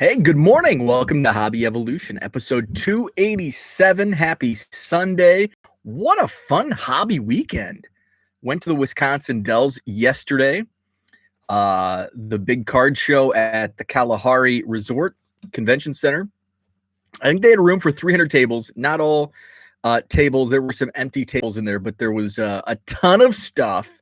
Hey, good morning. Welcome to Hobby Evolution, episode 287. Happy Sunday. What a fun hobby weekend. Went to the Wisconsin Dells yesterday. The big card show at the Kalahari Resort Convention Center. I think they had room for 300 tables. Not all tables. There were some empty tables in there, but there was a ton of stuff.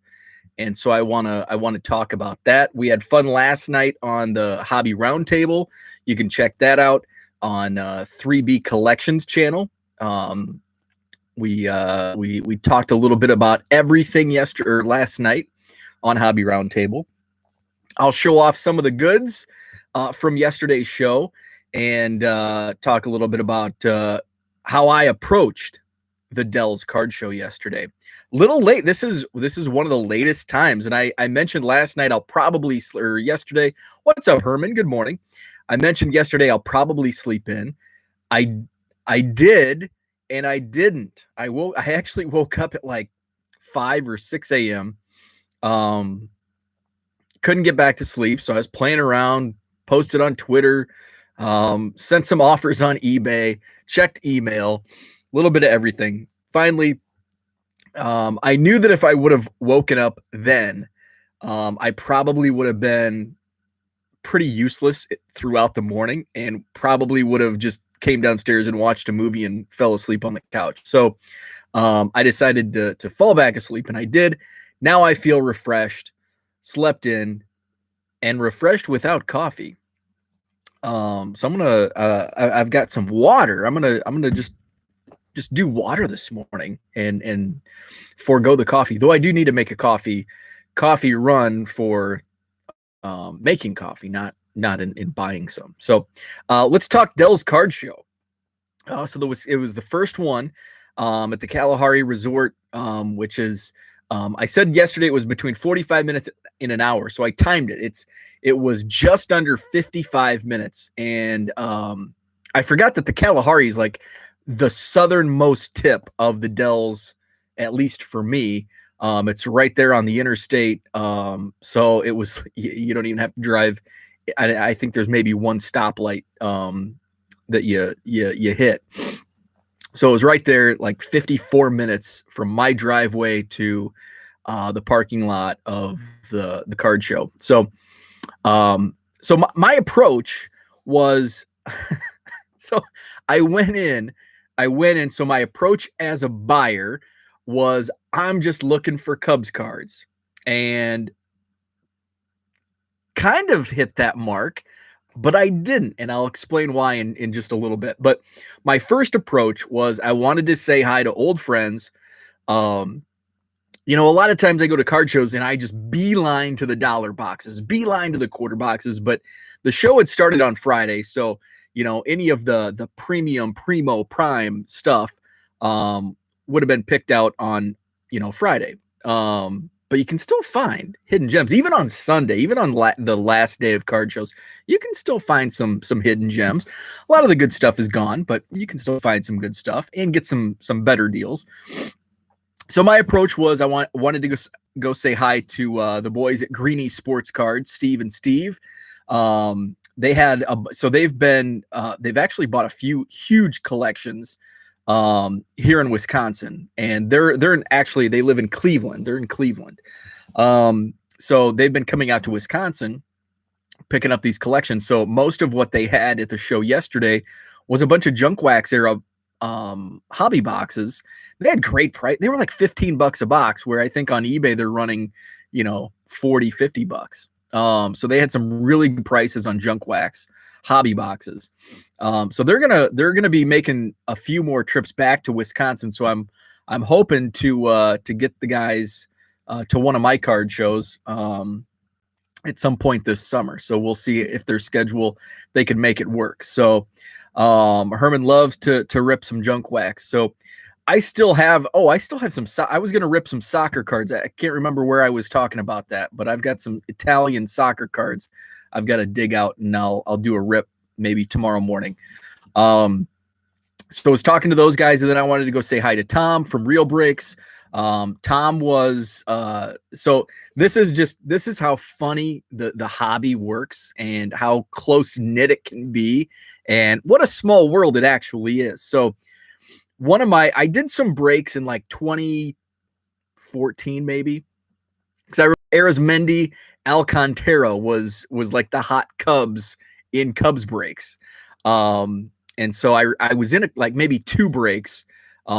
And so I want to talk about that. We had fun last night on the Hobby Roundtable. You can check that out on 3B Collections channel. We talked a little bit about everything last night on Hobby Roundtable. I'll show off some of the goods from yesterday's show and talk a little bit about how I approached the Dells card show yesterday. Little late. This is one of the latest times, and I mentioned last night or yesterday. What's up, Herman? Good morning. I mentioned yesterday I'll probably sleep in. I did, and I didn't. I actually woke up at like 5 or 6 a.m. Couldn't get back to sleep, so I was playing around, posted on Twitter, sent some offers on eBay, checked email, a little bit of everything. Finally, I knew that if I would have woken up then, I probably would have been pretty useless throughout the morning and probably would have just came downstairs and watched a movie and fell asleep on the couch. So I decided to fall back asleep, and I did. Now I feel refreshed, slept in, and refreshed without coffee. So I'm gonna I've got some water. I'm gonna just do water this morning and forego the coffee. Though I do need to make a coffee run for making coffee, not in buying some. So let's talk Dells card show. So it was the first one at the Kalahari Resort, which is I said yesterday it was between 45 minutes and an hour. So I timed it. It was just under 55 minutes. And I forgot that the Kalahari is like the southernmost tip of the Dells, at least for me. It's right there on the interstate. So it was, you don't even have to drive. I think there's maybe one stoplight that you hit. So it was right there, like 54 minutes from my driveway to the parking lot of the card show. So my approach was, so I went in. So my approach as a buyer was, I'm just looking for Cubs cards, and kind of hit that mark, but I didn't. And I'll explain why in just a little bit. But my first approach was I wanted to say hi to old friends. A lot of times I go to card shows and I just beeline to the dollar boxes, beeline to the quarter boxes, but the show had started on Friday. So, any of the premium, prime stuff would have been picked out on, Friday. But you can still find hidden gems, even on Sunday, even on the last day of card shows. You can still find some hidden gems. A lot of the good stuff is gone, but you can still find some good stuff and get some better deals. So my approach was I wanted to go say hi to the boys at Greeny Sports Cards, Steve and Steve. They've actually bought a few huge collections here in Wisconsin, and they live in Cleveland. They're in Cleveland. So they've been coming out to Wisconsin, picking up these collections. So most of what they had at the show yesterday was a bunch of junk wax era hobby boxes. They had great price. They were like $15 a box, where I think on eBay they're running, $40-50. So they had some really good prices on junk wax hobby boxes. So they're gonna be making a few more trips back to Wisconsin. So I'm hoping to get the guys to one of my card shows at some point this summer. So we'll see if their schedule, they can make it work. So Herman loves to rip some junk wax. So I still have some. I was going to rip some soccer cards. I can't remember where I was talking about that, but I've got some Italian soccer cards I've got to dig out, and I'll do a rip maybe tomorrow morning. So I was talking to those guys, and then I wanted to go say hi to Tom from Real Breaks. Tom was so this is how funny the hobby works and how close knit it can be and what a small world it actually is. So I did some breaks in like 2014 maybe, because I remember Arizmendi Alcantara was like the hot Cubs in Cubs breaks. And so I was in like maybe 2 breaks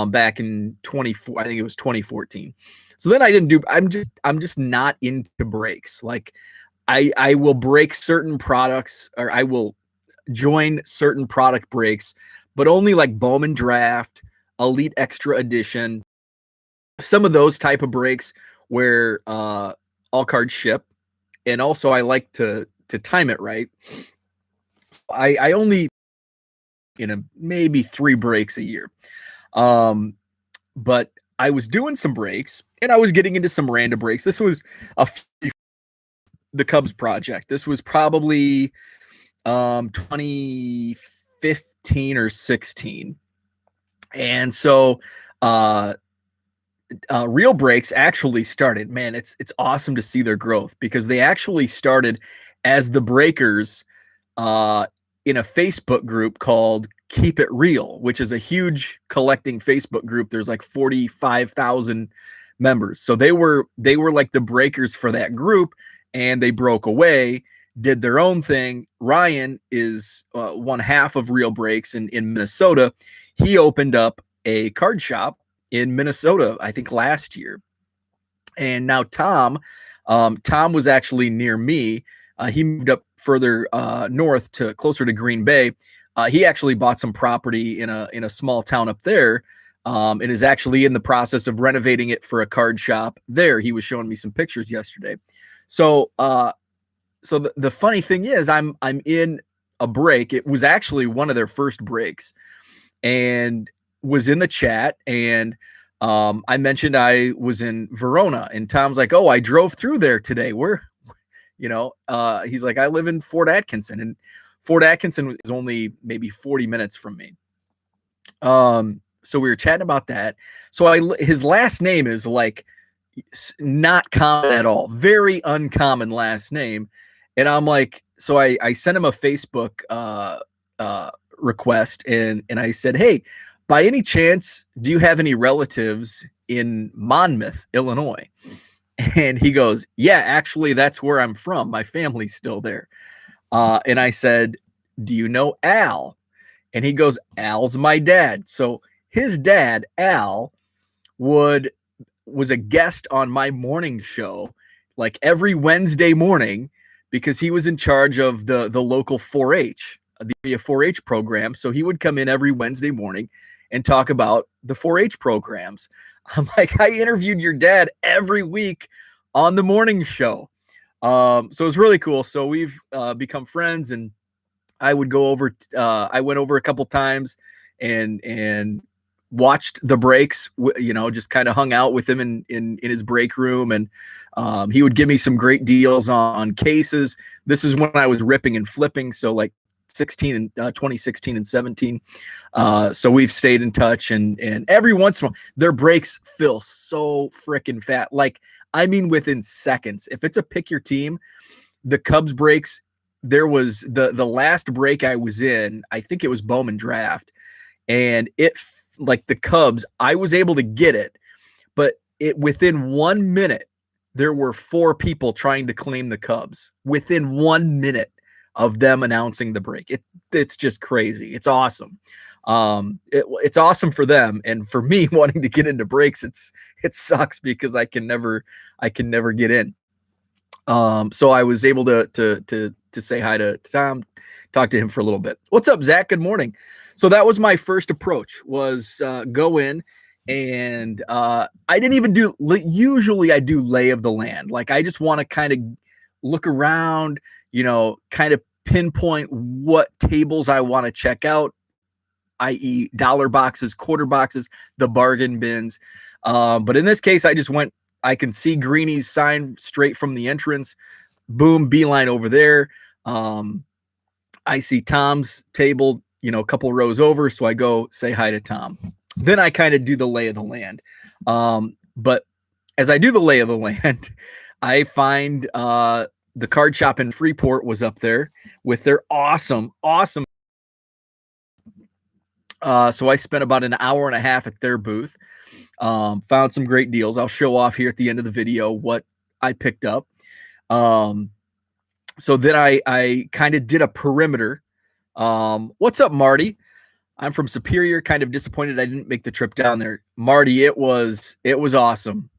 back in 24, I think it was 2014. So then I didn't do, I'm just not into breaks. Like I will break certain products, or I will join certain product breaks, but only like Bowman Draft, Elite Extra Edition, some of those type of breaks where all cards ship. And also I like to time it right. I only maybe 3 breaks a year. But I was doing some breaks and I was getting into some random breaks. This was the Cubs project. This was probably 2015 or 16. And so Real Breaks actually started, man, it's awesome to see their growth, because they actually started as the breakers in a Facebook group called Keep It Real, which is a huge collecting Facebook group. There's like 45,000 members. So they were like the breakers for that group, and they broke away, did their own thing. Ryan is one half of Real Breaks in Minnesota. He opened up a card shop in Minnesota, I think last year. And now Tom was actually near me. He moved up further north to closer to Green Bay. He actually bought some property in a small town up there, and is actually in the process of renovating it for a card shop there. He was showing me some pictures yesterday. So the funny thing is, I'm in a break. It was actually one of their first breaks, and was in the chat, and I mentioned I was in Verona, and Tom's like, "Oh, I drove through there today. Where?" He's like, "I live in Fort Atkinson," and Fort Atkinson is only maybe 40 minutes from me. So we were chatting about that. So his last name is like not common at all, very uncommon last name. And I'm like, so I sent him a Facebook request, and I said, "Hey, by any chance, do you have any relatives in Monmouth, Illinois?" And he goes, "Yeah, actually, that's where I'm from. My family's still there." And I said, "Do you know Al?" And he goes, "Al's my dad." So his dad, Al, was a guest on my morning show, like every Wednesday morning, because he was in charge of the local 4-H, the area 4-H program. So he would come in every Wednesday morning and talk about the 4-H programs. I'm like, I interviewed your dad every week on the morning show. So it was really cool. So we've become friends, and I would go over. I went over a couple times and watched the breaks. Just kind of hung out with him in his break room, and he would give me some great deals on cases. This is when I was ripping and flipping. So like 2016 and 17. So we've stayed in touch, and every once in a while their breaks fill so freaking fat. Like, I mean, within seconds. If it's a pick your team, the Cubs breaks, there was the last break I was in, I think it was Bowman Draft, and like the Cubs, I was able to get it, but within 1 minute, there were 4 people trying to claim the Cubs within 1 minute of them announcing the break. It's just crazy. It's awesome. It's awesome for them, and for me wanting to get into breaks, it sucks because I can never get in. So I was able to say hi to Tom, talk to him for a little bit. What's up, Zach? Good morning. So that was my first approach, was go in, and I didn't even usually I do lay of the land. Like, I just want to kind of look around, kind of pinpoint what tables I want to check out, i.e. dollar boxes, quarter boxes, the bargain bins. But in this case, I just went, I can see Greeny's sign straight from the entrance. Boom, beeline over there. I see Tom's table, a couple rows over. So I go say hi to Tom. Then I kind of do the lay of the land. But as I do the lay of the land, I find the card shop in Freeport was up there with their awesome. So I spent about an hour and a half at their booth. Found some great deals. I'll show off here at the end of the video what I picked up. So then I kind of did a perimeter. What's up, Marty? I'm from Superior, kind of disappointed I didn't make the trip down there. Marty, it was awesome.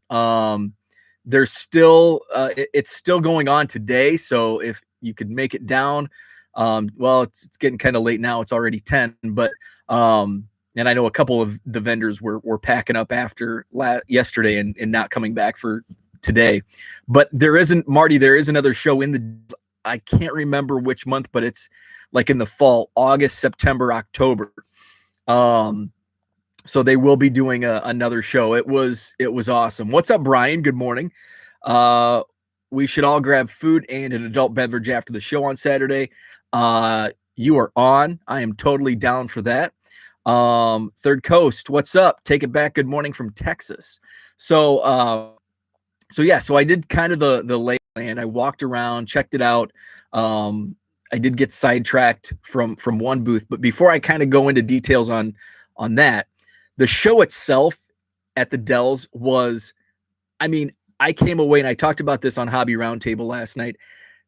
There's still it's still going on today, so if you could make it down, well, it's getting kind of late now. It's already 10, but and I know a couple of the vendors were packing up after yesterday and not coming back for today. But there is another show in the, I can't remember which month, but it's like in the fall, August, September, October. So they will be doing another show. It was awesome. What's up, Brian? Good morning. We should all grab food and an adult beverage after the show on Saturday. You are on. I am totally down for that. Third Coast, what's up? Take it back. Good morning from Texas. So I did kind of the lay land. I walked around, checked it out. I did get sidetracked from one booth, but before I kind of go into details on that, the show itself at the Dells was, I mean, I came away and I talked about this on Hobby Roundtable last night.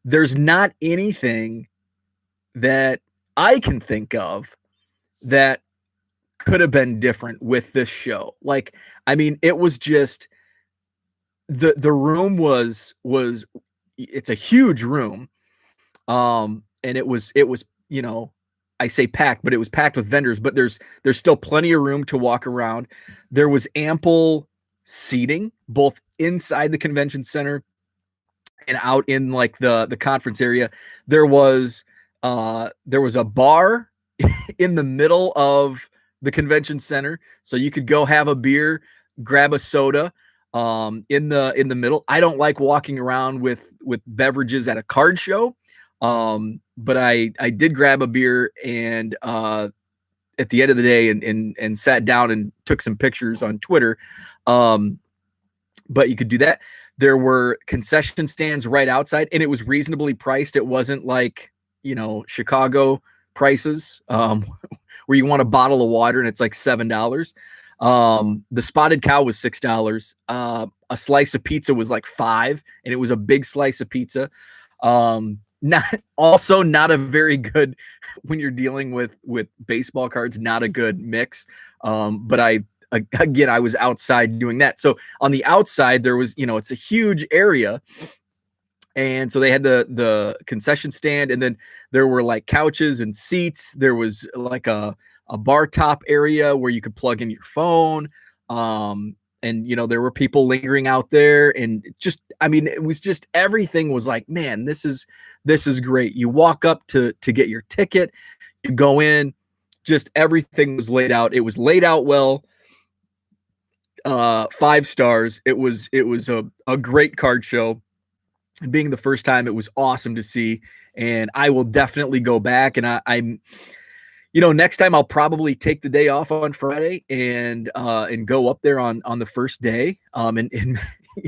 There's not anything that I can think of that could have been different with this show. Like, I mean, it was just the room was it's a huge room. And it was, you know, I say packed, but it was packed with vendors, but there's still plenty of room to walk around. There was ample seating, both inside the convention center and out in like the conference area. There was a bar in the middle of the convention center, so you could go have a beer, grab a soda in the middle. I don't like walking around with beverages at a card show. But I did grab a beer and at the end of the day and sat down and took some pictures on Twitter. But you could do that. There were concession stands right outside, and it was reasonably priced. It wasn't like, you know, Chicago prices where you want a bottle of water and it's like $7. The spotted cow was $6. A slice of pizza was like $5, and it was a big slice of pizza. Not a very good, when you're dealing with baseball cards, not a good mix. But I was outside doing that. So on the outside there was, you know, it's a huge area. And so they had the concession stand, and then there were like couches and seats. There was like a bar top area where you could plug in your phone. And, you know, there were people lingering out there, and just, I mean, it was just, everything was like, man, this is great. You walk up to get your ticket, you go in, just everything was laid out. It was laid out well. 5 stars. It was a great card show. And being the first time, it was awesome to see. And I will definitely go back. And I'm, you know, next time I'll probably take the day off on Friday and go up there on the first day. And you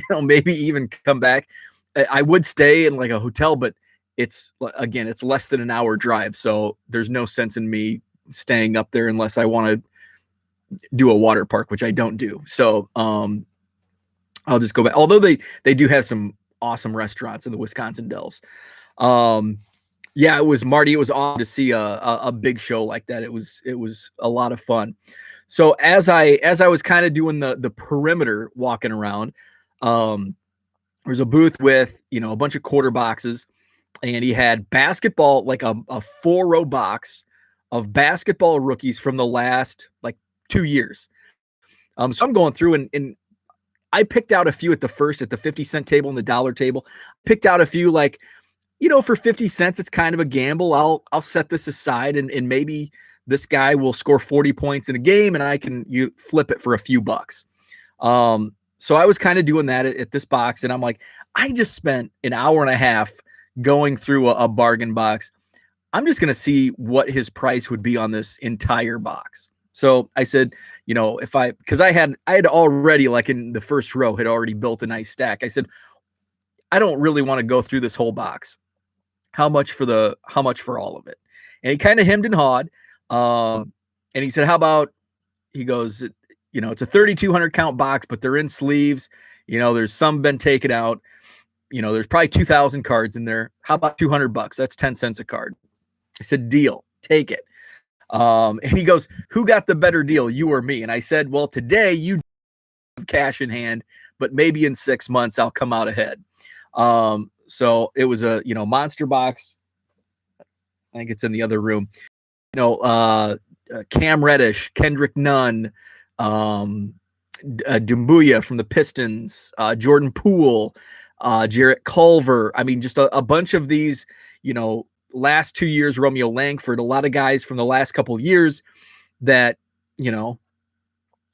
know, maybe even come back. I would stay in like a hotel, but it's less than an hour drive. So there's no sense in me staying up there unless I want to do a water park, which I don't do. So I'll just go back. Although they do have some awesome restaurants in the Wisconsin Dells. Yeah, it was, Marty, it was awesome to see a big show like that. It was a lot of fun. So as I was kind of doing the perimeter walking around, there's a booth with, you know, a bunch of quarter boxes, and he had basketball, like a 4-row box of basketball rookies from the last like 2 years. So I'm going through and I picked out a few at the 50-cent table and the dollar table. Picked out a few, like, you know, for 50 cents, it's kind of a gamble. I'll set this aside, and maybe this guy will score 40 points in a game, and I can flip it for a few bucks. So I was kind of doing that at this box, and I'm like, I just spent an hour and a half going through a bargain box. I'm just going to see what his price would be on this entire box. So I said, because I had already, like in the first row, had already built a nice stack. I said, I don't really want to go through this whole box. How much for all of it? And he kind of hemmed and hawed. And he said, how about, he goes, it's a 3,200 count box, but they're in sleeves. There's some been taken out. There's probably 2,000 cards in there. How about $200? That's 10 cents a card. I said, deal, take it. And he goes, who got the better deal, you or me? And I said, well, today you have cash in hand, but maybe in 6 months I'll come out ahead. So it was a, monster box. I think it's in the other room. Cam Reddish, Kendrick Nunn, Dumbuya from the Pistons, Jordan Poole, Jarrett Culver. I mean, just a bunch of these, last 2 years, Romeo Langford, a lot of guys from the last couple of years that,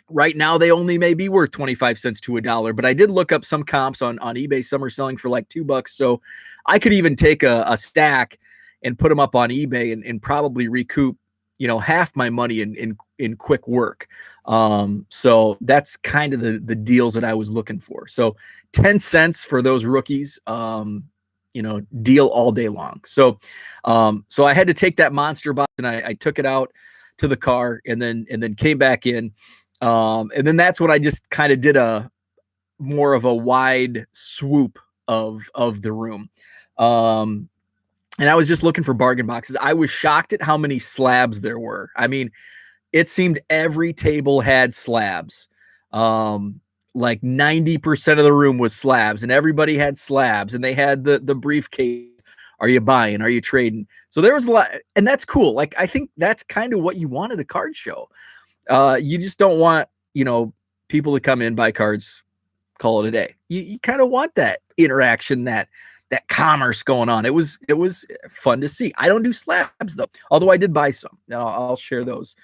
right now they only may be worth 25 cents to $1. But I did look up some comps on eBay. Some are selling for like $2. So I could even take a stack and put them up on eBay and probably recoup, half my money in quick work. So that's kind of the deals that I was looking for. So 10 cents for those rookies, deal all day long. So I had to take that monster box and I took it out to the car and then came back in. And then that's when I just kind of did a more of a wide swoop of the room. And I was just looking for bargain boxes. I was shocked at how many slabs there were. I mean, it seemed every table had slabs. Like 90% of the room was slabs, and everybody had slabs, and they had the briefcase. Are you buying? Are you trading? So there was a lot, and that's cool. Like, I think that's kind of what you want at a card show. You just don't want, people to come in, buy cards, call it a day. You kind of want that interaction, that commerce going on. It was fun to see. I don't do slabs though, although I did buy some. I'll share those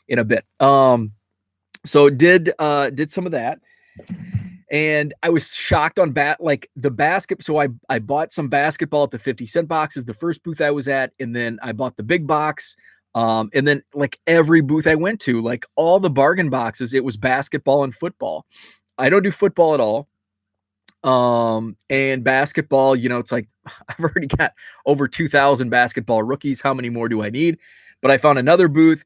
in a bit. So did some of that, and I was shocked on the basket. So I bought some basketball at the 50-cent boxes, the first booth I was at, and then I bought the big box. And then like every booth I went to, like all the bargain boxes, it was basketball and football. I don't do football at all. And basketball, it's like I've already got over 2,000 basketball rookies. How many more do I need? But I found another booth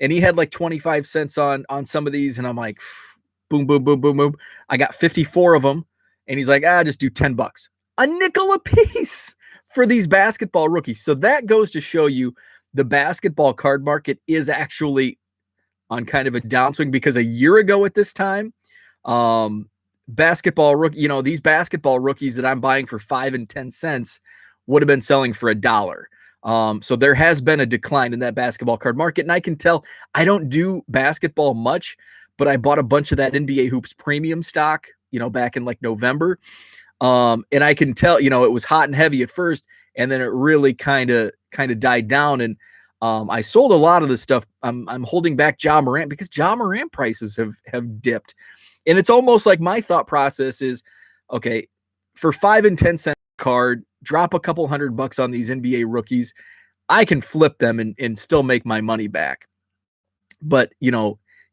and he had like 25 cents on some of these. And I'm like, boom, boom, boom, boom, boom. I got 54 of them. And he's like, just do $10, a nickel a piece for these basketball rookies. So that goes to show you the basketball card market is actually on kind of a downswing, because a year ago at this time, basketball rookie, these basketball rookies that I'm buying for 5 and 10 cents would have been selling for $1. So there has been a decline in that basketball card market. And I can tell, I don't do basketball much, but I bought a bunch of that NBA Hoops premium stock, back in like November. And I can tell, it was hot and heavy at first, and then it really kind of died down. And I sold a lot of this stuff. I'm holding back Ja Morant because Ja Morant prices have dipped. And it's almost like my thought process is, okay, for 5 and 10 cent card, drop a couple $100 on these NBA rookies. I can flip them and still make my money back. But,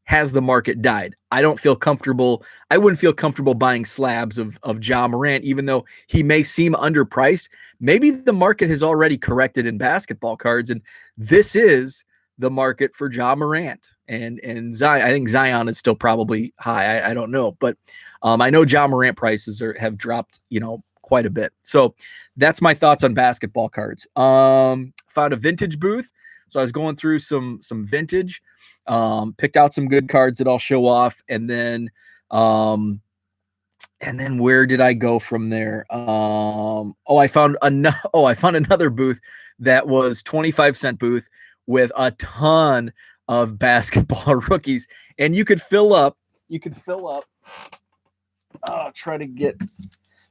has the market died? I don't feel comfortable. I wouldn't feel comfortable buying slabs of Ja Morant, even though he may seem underpriced. Maybe the market has already corrected in basketball cards, and this is the market for Ja Morant and Zion. I think Zion is still probably high. I don't know, but I know Ja Morant prices have dropped, quite a bit. So that's my thoughts on basketball cards. Found a vintage booth. So I was going through some vintage, picked out some good cards that I'll show off. And then where did I go from there? I found another booth that was 25-cent booth with a ton of basketball rookies, and you could fill up. Try to get.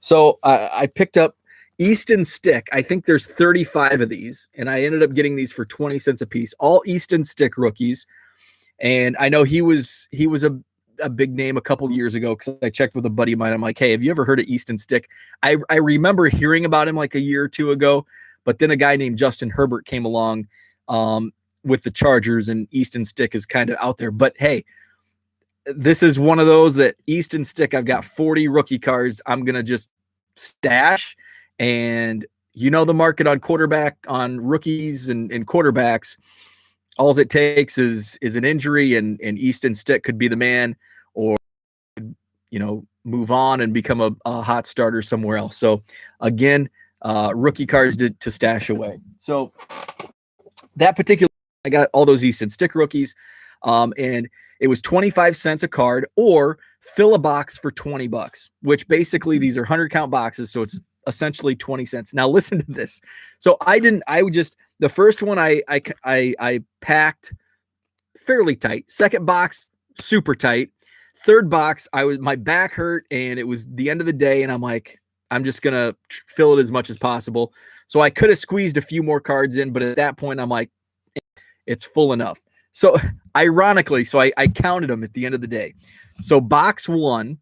So I picked up Easton Stick. I think there's 35 of these, and I ended up getting these for 20 cents a piece. All Easton Stick rookies, and I know he was a big name a couple years ago because I checked with a buddy of mine. I'm like, hey, have you ever heard of Easton Stick? I remember hearing about him like a year or two ago, but then a guy named Justin Herbert came along with the Chargers, and Easton Stick is kind of out there. But hey, this is one of those that Easton Stick, I've got 40 rookie cards I'm going to just stash. And you know the market on rookies and quarterbacks. All it takes is an injury, and Easton Stick could be the man, or move on and become a hot starter somewhere else. So again, rookie cards to stash away. So that particular, I got all those Easton Stick rookies, and it was 25 cents a card, or fill a box for $20, which basically these are 100 count boxes. So it's essentially 20 cents. Now listen to this. So the first one I packed fairly tight. Second box, super tight. Third box, my back hurt, and it was the end of the day, and I'm like, I'm just gonna fill it as much as possible. So I could have squeezed a few more cards in, but at that point, I'm like, it's full enough. So ironically, I counted them at the end of the day. So box one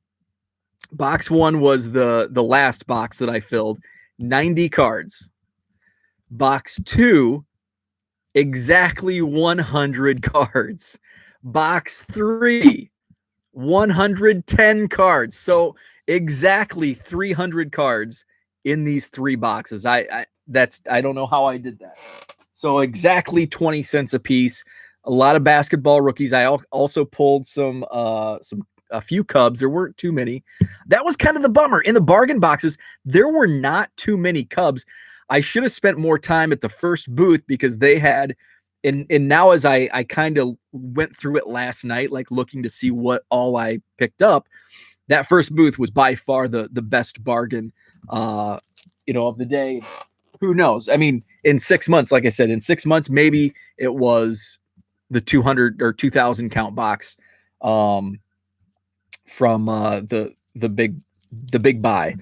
was the last box that I filled, 90 cards. Box two, exactly 100 cards. Box three, 110 cards. So exactly 300 cards in these three boxes. I don't know how I did that. So exactly 20 cents a piece. A lot of basketball rookies. I also pulled a few Cubs. There weren't too many. That was kind of the bummer. In the bargain boxes, there were not too many Cubs. I should have spent more time at the first booth, because they had, and now as I kind of went through it last night, like looking to see what all I picked up, that first booth was by far the best bargain, of the day. Who knows? I mean, in 6 months, like I said, in 6 months, maybe it was the 200 or 2,000 count box from the big buy.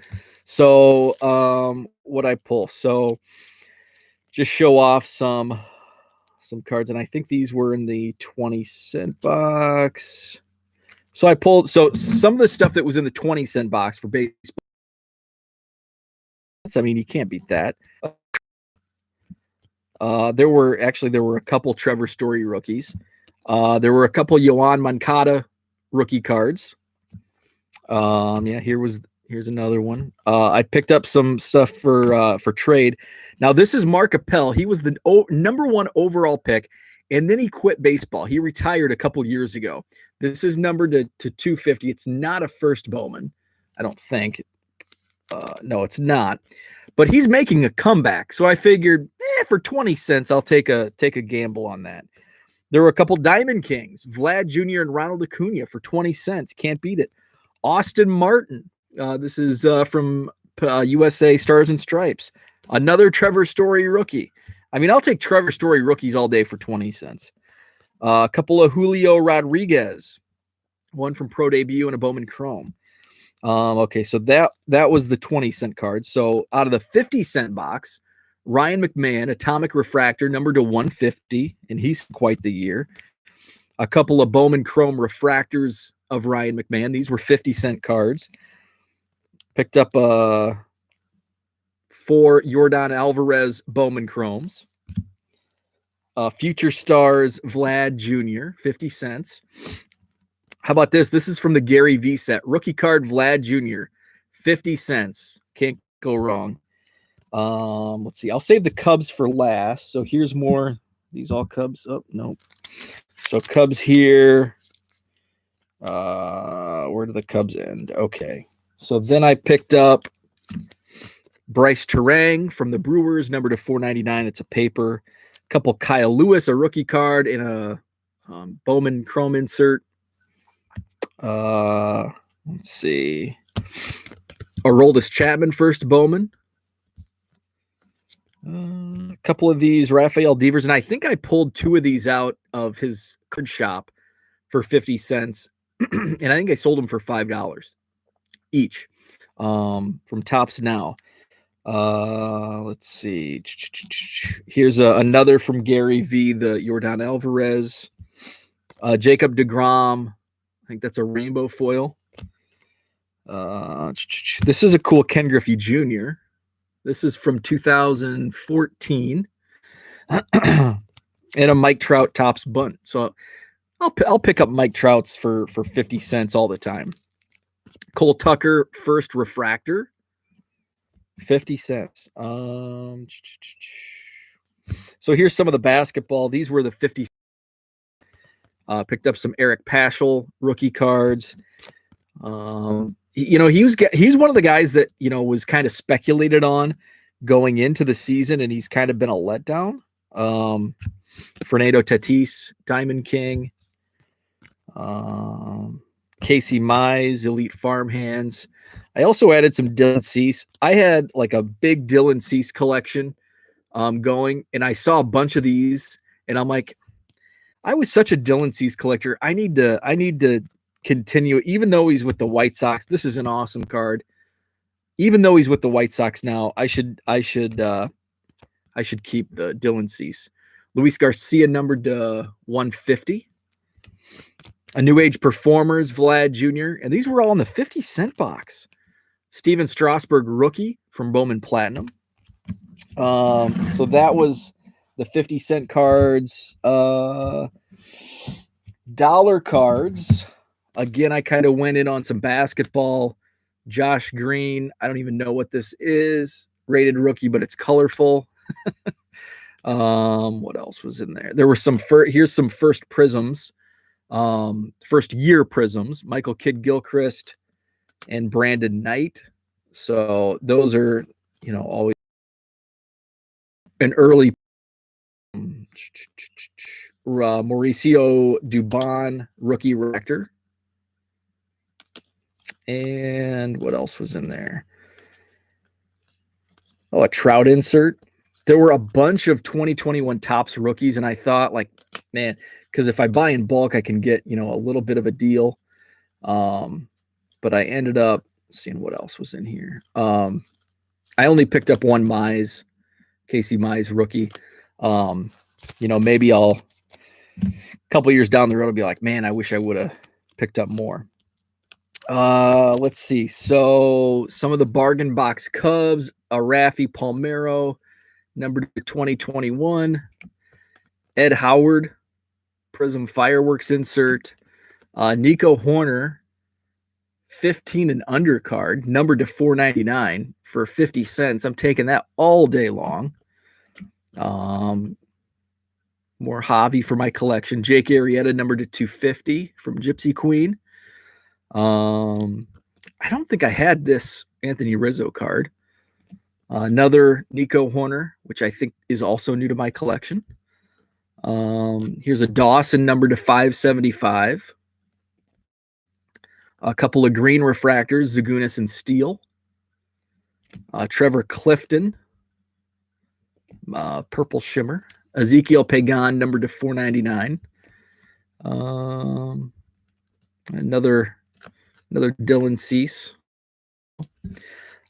So what I pull, so just show off some cards, and I think these were in the 20-cent box. So I pulled some of the stuff that was in the 20-cent box for baseball. I mean, you can't beat that. There were a couple Trevor Story rookies. There were a couple Yoan Moncada rookie cards. Here's another one. I picked up some stuff for trade. Now this is Mark Capelle. He was the number 1 overall pick, and then he quit baseball. He retired a couple years ago. This is numbered to 250. It's not a first Bowman, I don't think. No, it's not. But he's making a comeback, so I figured, for 20 cents, I'll take a gamble on that. There were a couple Diamond Kings, Vlad Jr. and Ronald Acuna for 20 cents. Can't beat it. Austin Martin. This is from USA Stars and Stripes. Another Trevor Story rookie. I mean, I'll take Trevor Story rookies all day for 20 cents. A couple of Julio Rodriguez. One from Pro Debut and a Bowman Chrome. Okay, so that was the 20-cent card. So out of the 50-cent box, Ryan McMahon, Atomic Refractor, numbered to 150, and he's quite the year. A couple of Bowman Chrome refractors of Ryan McMahon. These were 50-cent cards. Picked up 4 Yordan Alvarez Bowman Chromes. Future Stars Vlad Jr., 50 cents. How about this? This is from the Gary V set. Rookie card Vlad Jr., 50 cents. Can't go wrong. Let's see. I'll save the Cubs for last. So here's more. These all Cubs. Oh, no. So Cubs here. Where do the Cubs end? Okay. So then I picked up Bryce Terang from the Brewers, number to 499. It's a paper. A couple Kyle Lewis, a rookie card, and a Bowman Chrome insert. Let's see. Aroldis Chapman, first Bowman. A couple of these Rafael Devers, and I think I pulled 2 of these out of his card shop for 50 cents, and I think I sold them for $5 each from Topps Now. Let's see. Here's another from Gary V, the Yordan Alvarez. Jacob deGrom. I think that's a rainbow foil. This is a cool Ken Griffey Jr. This is from 2014. and a Mike Trout tops bunt. So I'll pick up Mike Trout's for 50 cents all the time. Cole Tucker first refractor, 50 cents. So here's some of the basketball. These were the 50. Picked up some Eric Paschal rookie cards. He's one of the guys that was kind of speculated on going into the season, and he's kind of been a letdown. Fernando Tatis, Diamond King. Casey Mize, Elite Farmhands. I also added some Dylan Cease. I had like a big Dylan Cease collection going, and I saw a bunch of these, and I'm like, I was such a Dylan Cease collector. I need to continue, even though he's with the White Sox. This is an awesome card. Even though he's with the White Sox now, I should keep the Dylan Cease. Luis Garcia numbered to 150. A New Age Performers, Vlad Jr. And these were all in the 50-cent box. Steven Strasburg rookie from Bowman Platinum. So that was the 50-cent cards. Dollar cards. Again, I kind of went in on some basketball. Josh Green. I don't even know what this is. Rated rookie, but it's colorful. What else was in there? There were some here's some first prisms. First year prisms, Michael Kidd Gilchrist and Brandon Knight. So those are, always an early Mauricio Dubon rookie rector. And what else was in there? Oh, a Trout insert. There were a bunch of 2021 Topps rookies, and I thought, like, man, because if I buy in bulk, I can get, a little bit of a deal. But I ended up seeing what else was in here. I only picked up one Mize, Casey Mize rookie. Maybe a couple years down the road, I'll be like, man, I wish I would have picked up more. Let's see. So some of the bargain box Cubs, a Raffy Palmeiro, number 2021, Ed Howard, Prism Fireworks insert, Nico Horner, 15 and under card, numbered to 499 for 50 cents. I'm taking that all day long. More hobby for my collection. Jake Arrieta, numbered to 250 from Gypsy Queen. I don't think I had this Anthony Rizzo card. Another Nico Horner, which I think is also new to my collection. Here's a Dawson number to 575. A couple of green refractors, Zagunis and Steele. Trevor Clifton, purple shimmer. Ezekiel Pagan number to 499. Another Dylan Cease.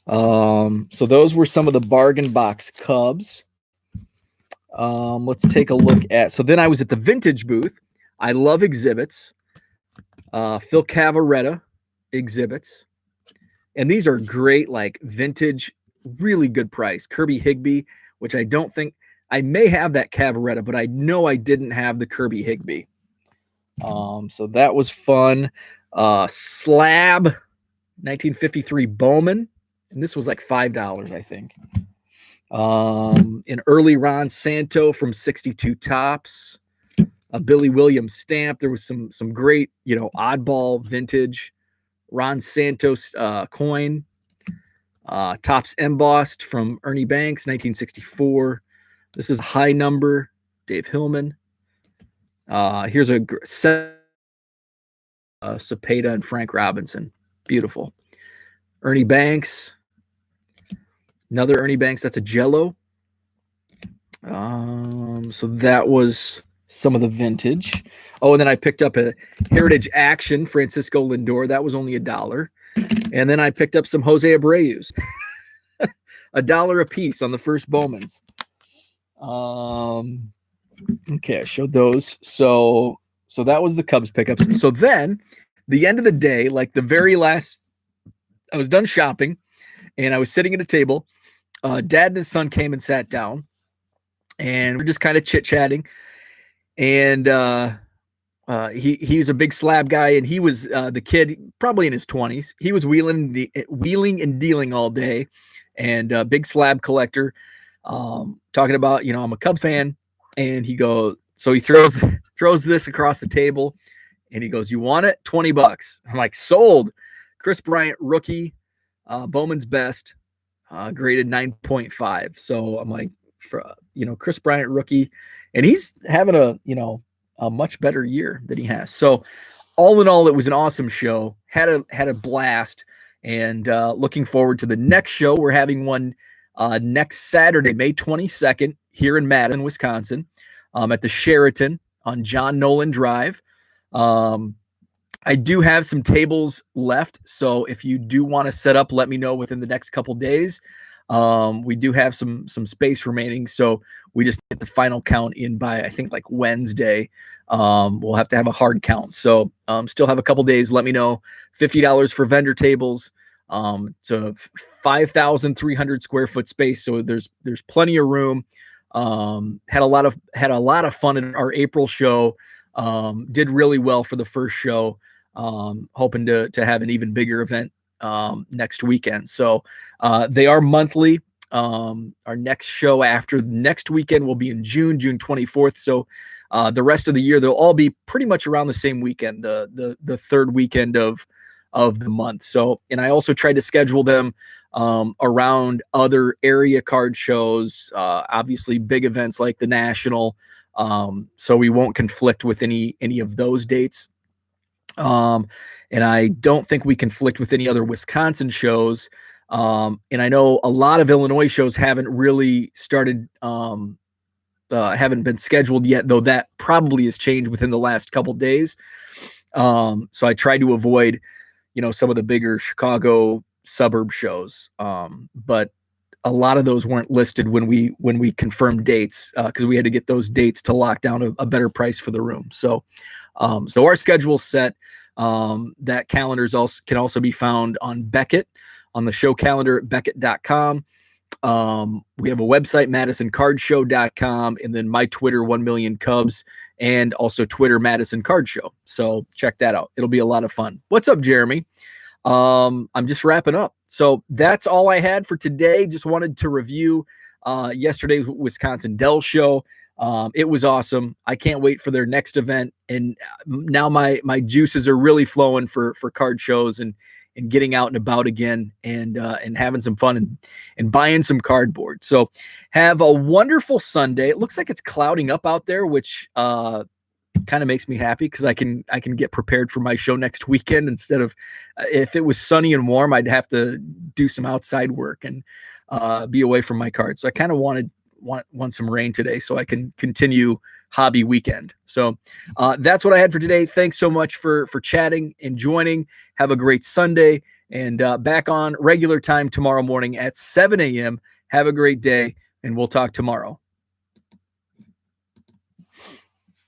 So those were some of the bargain box Cubs. Let's take a look at. So then I was at the vintage booth. I love exhibits. Phil Cavaretta exhibits, and these are great, like vintage, really good price. Kirby Higbee, which I don't think I may have that Cavaretta, but I know I didn't have the Kirby Higbee. So that was fun. Slab 1953 Bowman, and this was like $5, I think. An early Ron Santo from 62 Topps, a Billy Williams stamp. There was some great, oddball vintage Ron Santos coin. Topps embossed from Ernie Banks, 1964. This is a high number, Dave Hillman. Here's a Cepeda and Frank Robinson. Beautiful. Ernie Banks. Another Ernie Banks. That's a Jello. So that was some of the vintage. Oh, and then I picked up a Heritage Action Francisco Lindor. That was only $1. And then I picked up some Jose Abreu's. $1 a piece on the first Bowmans. Okay, I showed those. So that was the Cubs pickups. So then, the end of the day, like the very last, I was done shopping, and I was sitting at a table. Dad and his son came and sat down, and we're just kind of chit-chatting. and he's a big slab guy, and he was the kid probably in his 20s. He was wheeling and dealing all day, and big slab collector. Talking about, I'm a Cubs fan, and he throws this across the table, and he goes, "You want it? $20." I'm like, sold. Chris Bryant rookie, Bowman's best, graded 9.5. So I'm like, Chris Bryant rookie, and he's having a much better year than he has. So all in all, it was an awesome show. Had a blast, and looking forward to the next show. We're having one next Saturday, May 22nd, here in Madison, Wisconsin, at the Sheraton on John Nolan Drive. I do have some tables left, so if you do want to set up, let me know within the next couple days. We do have some space remaining, so we just get the final count in by, I think, like Wednesday. We'll have to have a hard count, so still have a couple days. Let me know. $50 for vendor tables. It's a 5,300 square foot space, so there's plenty of room. Had a lot of fun in our April show. Did really well for the first show. Hoping to have an even bigger event next weekend. So they are monthly. Our next show after next weekend will be in June 24th. So the rest of the year, they'll all be pretty much around the same weekend, the third weekend of the month. So, and I also tried to schedule them around other area card shows, obviously big events like the National. So we won't conflict with any of those dates. And I don't think we conflict with any other Wisconsin shows. And I know a lot of Illinois shows haven't really started, haven't been scheduled yet, though that probably has changed within the last couple days. So I try to avoid, some of the bigger Chicago suburb shows. But a lot of those weren't listed when we confirmed dates, because we had to get those dates to lock down a better price for the room. So our schedule's set. That calendar can also be found on Beckett, on the show calendar at Beckett.com. We have a website, MadisonCardShow.com, and then my Twitter, 1,000,000 Cubs, and also Twitter, Madison Card Show. So check that out. It'll be a lot of fun. What's up, Jeremy? I'm just wrapping up. So that's all I had for today. Just wanted to review yesterday's Wisconsin Dell show. It was awesome. I can't wait for their next event. And now my juices are really flowing for card shows and getting out and about again, and having some fun and buying some cardboard. So have a wonderful Sunday. It looks like it's clouding up out there, which kind of makes me happy, because I can get prepared for my show next weekend, instead of if it was sunny and warm, I'd have to do some outside work and be away from my cards. So I kind of want some rain today so I can continue hobby weekend. So that's what I had for today. Thanks so much for chatting and joining. Have a great Sunday, and back on regular time tomorrow morning at 7 a.m. Have a great day, and we'll talk tomorrow.